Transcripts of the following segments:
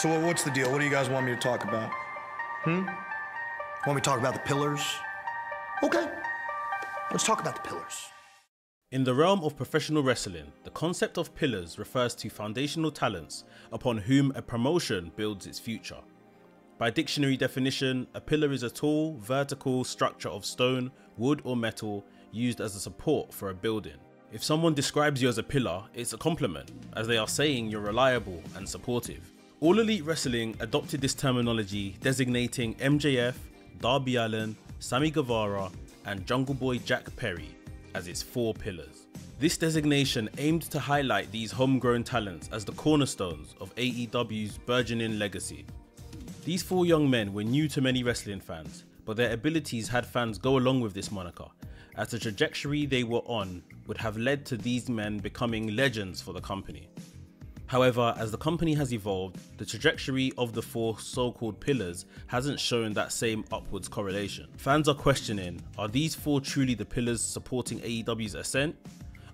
So what's the deal? What do you guys want me to talk about? Want me to talk about the pillars? Okay, let's talk about the pillars. In the realm of professional wrestling, the concept of pillars refers to foundational talents upon whom a promotion builds its future. By dictionary definition, a pillar is a tall, vertical structure of stone, wood or metal used as a support for a building. If someone describes you as a pillar, it's a compliment, as they are saying you're reliable and supportive. All Elite Wrestling adopted this terminology, designating MJF, Darby Allin, Sammy Guevara and Jungle Boy Jack Perry as its 4 pillars. This designation aimed to highlight these homegrown talents as the cornerstones of AEW's burgeoning legacy. These 4 young men were new to many wrestling fans, but their abilities had fans go along with this moniker, as the trajectory they were on would have led to these men becoming legends for the company. However, as the company has evolved, the trajectory of the 4 so-called pillars hasn't shown that same upwards correlation. Fans are questioning, are these 4 truly the pillars supporting AEW's ascent?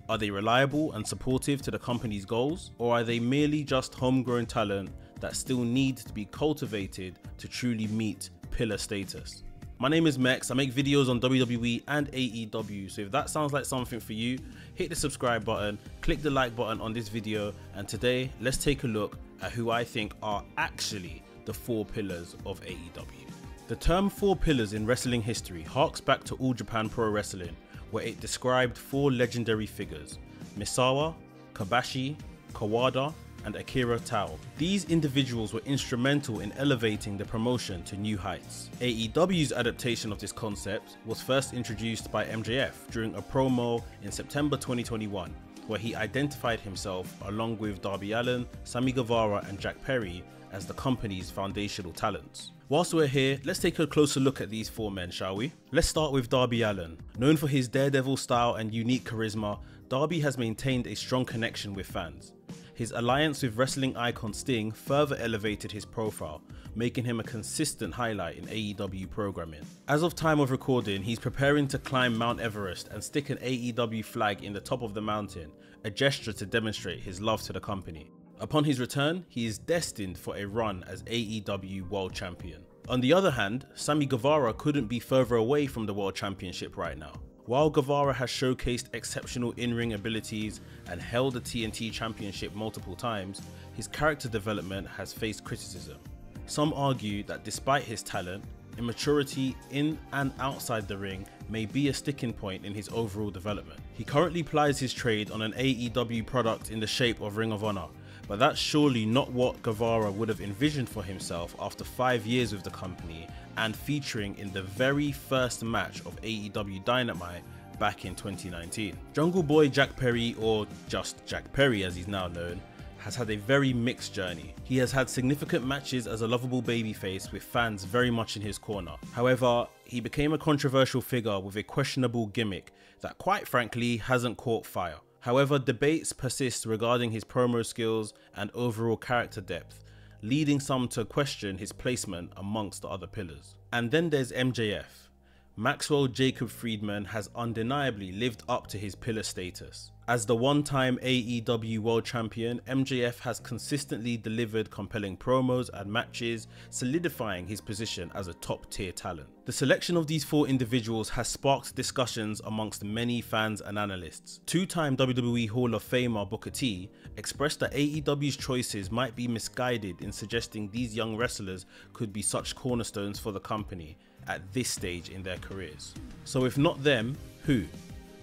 Are they reliable and supportive to the company's goals? Or are they merely just homegrown talent that still need to be cultivated to truly meet pillar status? My name is Mex, I make videos on WWE and AEW, so if that sounds like something for you, hit the subscribe button, click the like button on this video, and today let's take a look at who I think are actually the 4 pillars of AEW. The term 4 pillars in wrestling history harks back to All Japan Pro Wrestling, where it described 4 legendary figures: Misawa, Kobashi, Kawada, and Akira Tao. These individuals were instrumental in elevating the promotion to new heights. AEW's adaptation of this concept was first introduced by MJF during a promo in September 2021, where he identified himself along with Darby Allin, Sammy Guevara and Jack Perry as the company's foundational talents. Whilst we're here, let's take a closer look at these 4 men, shall we? Let's start with Darby Allin. Known for his daredevil style and unique charisma, Darby has maintained a strong connection with fans. His alliance with wrestling icon Sting further elevated his profile, making him a consistent highlight in AEW programming. As of time of recording, he's preparing to climb Mount Everest and stick an AEW flag in the top of the mountain, a gesture to demonstrate his love to the company. Upon his return, he is destined for a run as AEW World Champion. On the other hand, Sammy Guevara couldn't be further away from the World Championship right now. While Guevara has showcased exceptional in-ring abilities and held the TNT Championship multiple times, his character development has faced criticism. Some argue that despite his talent, immaturity in and outside the ring may be a sticking point in his overall development. He currently plies his trade on an AEW product in the shape of Ring of Honor, but that's surely not what Guevara would have envisioned for himself after 5 years with the company and featuring in the very first match of AEW Dynamite back in 2019. Jungle Boy Jack Perry, or just Jack Perry as he's now known, has had a very mixed journey. He has had significant matches as a lovable babyface with fans very much in his corner. However, he became a controversial figure with a questionable gimmick that quite frankly hasn't caught fire. However, debates persist regarding his promo skills and overall character depth, leading some to question his placement amongst the other pillars. And then there's MJF. Maxwell Jacob Friedman has undeniably lived up to his pillar status. As the one-time AEW World Champion, MJF has consistently delivered compelling promos and matches, solidifying his position as a top-tier talent. The selection of these 4 individuals has sparked discussions amongst many fans and analysts. 2-time WWE Hall of Famer Booker T expressed that AEW's choices might be misguided in suggesting these young wrestlers could be such cornerstones for the company at this stage in their careers. So if not them, who?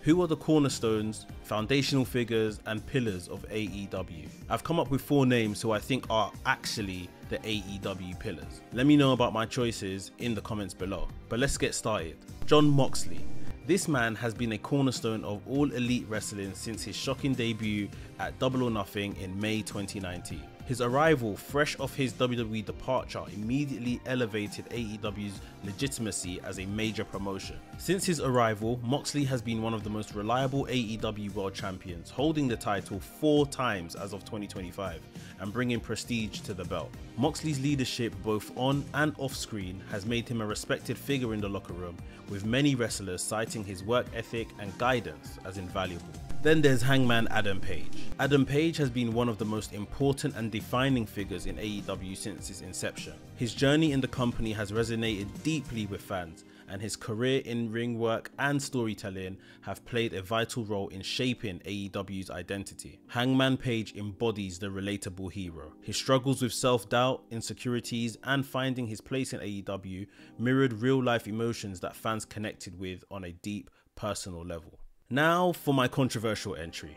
Who are the cornerstones, foundational figures and pillars of AEW? I've come up with 4 names who I think are actually the AEW pillars. Let me know about my choices in the comments below. But let's get started. Jon Moxley. This man has been a cornerstone of All Elite Wrestling since his shocking debut at Double or Nothing in May 2019. His arrival, fresh off his WWE departure, immediately elevated AEW's legitimacy as a major promotion. Since his arrival, Moxley has been one of the most reliable AEW World Champions, holding the title 4 times as of 2025 and bringing prestige to the belt. Moxley's leadership both on and off screen has made him a respected figure in the locker room, with many wrestlers citing his work ethic and guidance as invaluable. Then there's Hangman Adam Page. Adam Page has been one of the most important and defining figures in AEW since its inception. His journey in the company has resonated deeply with fans, and his career in ring work and storytelling have played a vital role in shaping AEW's identity. Hangman Page embodies the relatable hero. His struggles with self-doubt, insecurities, and finding his place in AEW mirrored real-life emotions that fans connected with on a deep, personal level. Now for my controversial entry,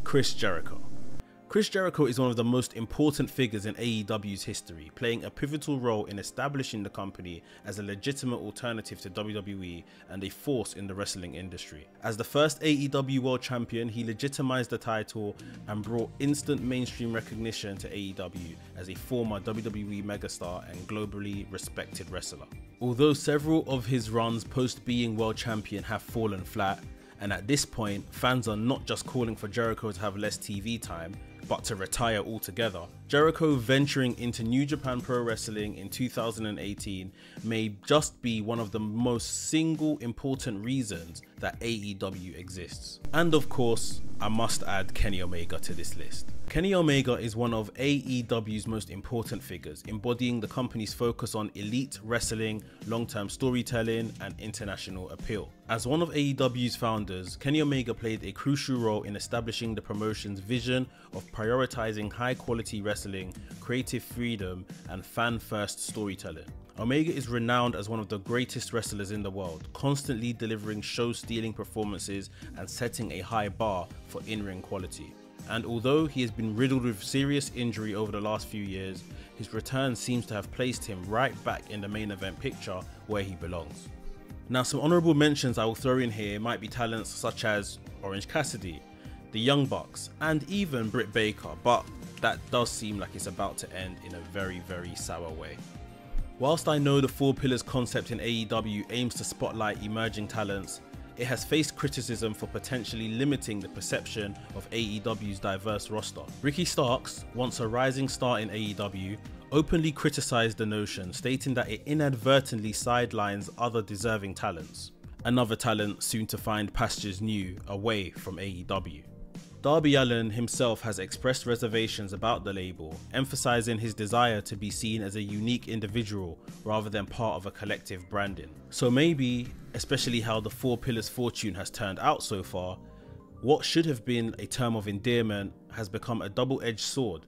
Chris Jericho. Chris Jericho is one of the most important figures in AEW's history, playing a pivotal role in establishing the company as a legitimate alternative to WWE and a force in the wrestling industry. As the first AEW World Champion, he legitimized the title and brought instant mainstream recognition to AEW as a former WWE megastar and globally respected wrestler. Although several of his runs post being World Champion have fallen flat, and at this point, fans are not just calling for Jericho to have less TV time, but to retire altogether. Jericho venturing into New Japan Pro Wrestling in 2018 may just be one of the most single important reasons that AEW exists. And of course, I must add Kenny Omega to this list. Kenny Omega is one of AEW's most important figures, embodying the company's focus on elite wrestling, long-term storytelling, and international appeal. As one of AEW's founders, Kenny Omega played a crucial role in establishing the promotion's vision of prioritizing high-quality wrestling, creative freedom, and fan-first storytelling. Omega is renowned as one of the greatest wrestlers in the world, constantly delivering show-stealing performances and setting a high bar for in-ring quality. And although he has been riddled with serious injury over the last few years, his return seems to have placed him right back in the main event picture where he belongs. Now, some honourable mentions I will throw in here might be talents such as Orange Cassidy, the Young Bucks, and even Britt Baker, but that does seem like it's about to end in a very, very sour way. Whilst I know the 4 Pillars concept in AEW aims to spotlight emerging talents, it has faced criticism for potentially limiting the perception of AEW's diverse roster. Ricky Starks, once a rising star in AEW, openly criticized the notion, stating that it inadvertently sidelines other deserving talents. Another talent soon to find pastures new away from AEW. Darby Allin himself has expressed reservations about the label, emphasizing his desire to be seen as a unique individual rather than part of a collective branding. So maybe, especially how the 4 Pillars fortune has turned out so far, what should have been a term of endearment has become a double-edged sword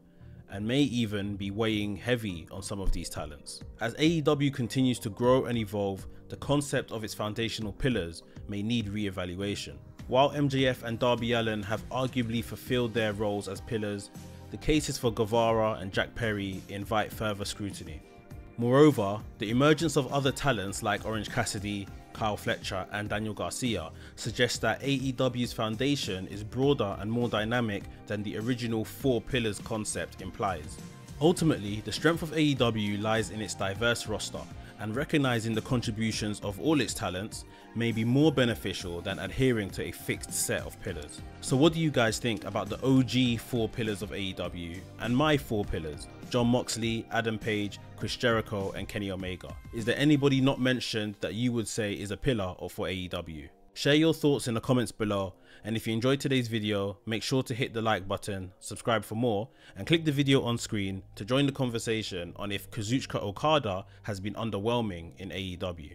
and may even be weighing heavy on some of these talents. As AEW continues to grow and evolve, the concept of its foundational pillars may need re-evaluation. While MJF and Darby Allin have arguably fulfilled their roles as pillars, the cases for Guevara and Jack Perry invite further scrutiny. Moreover, the emergence of other talents like Orange Cassidy, Kyle Fletcher, and Daniel Garcia suggests that AEW's foundation is broader and more dynamic than the original 4 Pillars concept implies. Ultimately, the strength of AEW lies in its diverse roster, and recognizing the contributions of all its talents may be more beneficial than adhering to a fixed set of pillars. So what do you guys think about the OG 4 Pillars of AEW and my 4 Pillars, Jon Moxley, Adam Page, Chris Jericho, and Kenny Omega? Is there anybody not mentioned that you would say is a pillar for AEW? Share your thoughts in the comments below, and if you enjoyed today's video, make sure to hit the like button, subscribe for more, and click the video on screen to join the conversation on if Kazuchika Okada has been underwhelming in AEW.